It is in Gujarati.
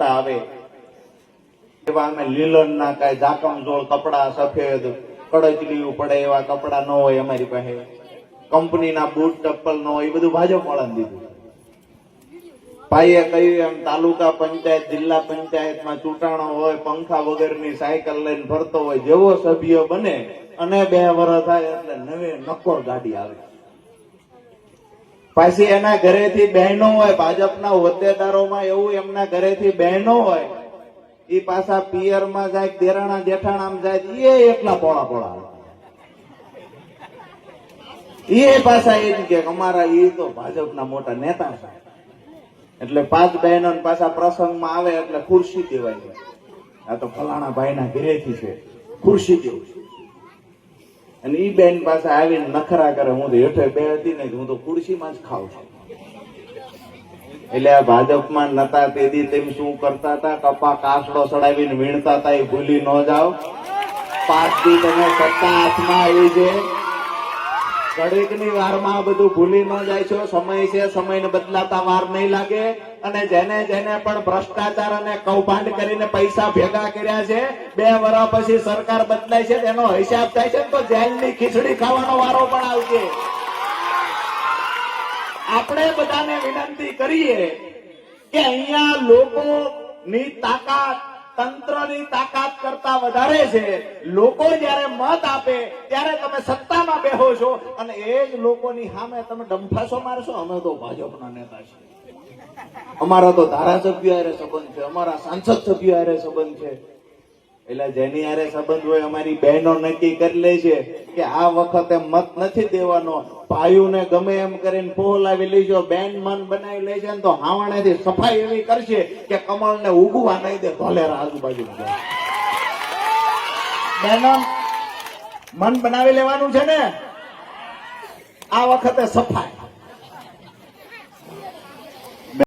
આવે એવા અમે લીલન ના કઈ ઝાકમઝોળ કપડા સફેદ કડચલીયું પડે એવા કપડા ન હોય અમારી પાસે, કંપનીના બૂટ ચપ્પલ ન હોય, એ બધું ભાજપ વાળાને દીધું. ભાઈએ કહ્યું એમ તાલુકા પંચાયત જિલ્લા પંચાયતમાં ચૂંટાણો હોય, પંખા વગરની સાયકલ લઈને ફરતો હોય, જેવો સભ્ય બને અને 2 વર્ષ થાય એટલે નવે નક્કોર ગાડી આવે. પાછી એના ઘરેથી બહેનો હોય, ભાજપના હોદ્દેદારોમાં એવું એમના ઘરેથી બહેનો હોય, એ પાછા પિયરમાં જાય, દેરાણા જેઠાણામાં જાય, એ એકલા પોળા પોળા એ પાછા એમ કે અમારા એ તો ભાજપના મોટા નેતા છે. એટલે 5 બહેનો પાછા પ્રસંગમાં આવે એટલે ખુરશી દેવાય, આ તો ફલાણા ભાઈના ઘરેથી છે, ખુરશી દેવું છે. અને ઈ બેન પાસે આવીને નખરા કરે, હું તો હેઠે બે હતી ને હું તો ખુરશીમાં જ ખાઉં છું. એટલે આ ભાજપમાં નતા તેદી તેમ શું કરતા હતા, કપા કાસડો ચડાવીને વીણતા હતા, એ ભૂલી ન જાઓ. 5 દી તમે સત્તા હાથમાં આવી છે, ઘડીકની વારમાં બધું ભૂલી ન જાય છો. સમય છે, સમયને બદલાતા વાર નહીં લાગે. અને જેને જેને પણ ભ્રષ્ટાચાર અને કૌભાંડ કરીને પૈસા ભેગા કર્યા છે, 2 વર્ષ પછી સરકાર બદલાય છે, તેનો હિસાબ થાય છે તો જેલની ખીચડી ખાવાનો વારો પણ આવશે. આપણે બધાને વિનંતી કરીએ કે અહીંયા લોકોની તાકાત તંત્રની તાકાત કરતા વધારે છે. લોકો જયારે મત આપે ત્યારે તમે સત્તામાં બેહો છો અને એ જ લોકોની સામે તમે ડંફાસો મારશો. અમે તો ભાજપના નેતા છીએ, અમારા તો ધારાસભ્ય હારે સંબંધ છે, અમારા સાંસદ સભ્ય હારે સંબંધ છે. એટલે જેની હારે સંબંધ હોય અમારી બહેનો નક્કી કરી લે છે કે આ વખતે મત નથી દેવાનો. ભાઈઓને ગમે એમ કરીને પોહલાવી લેજો, બેન મન બનાવી લે છે ને તો હાવણેથી સફાઈ એવી કરશે કે કમળને ઉગવા નહીં દે, ધોલેરા આજુબાજુ. બહેનો મન બનાવી લેવાનું છે ને આ વખતે સફાઈ.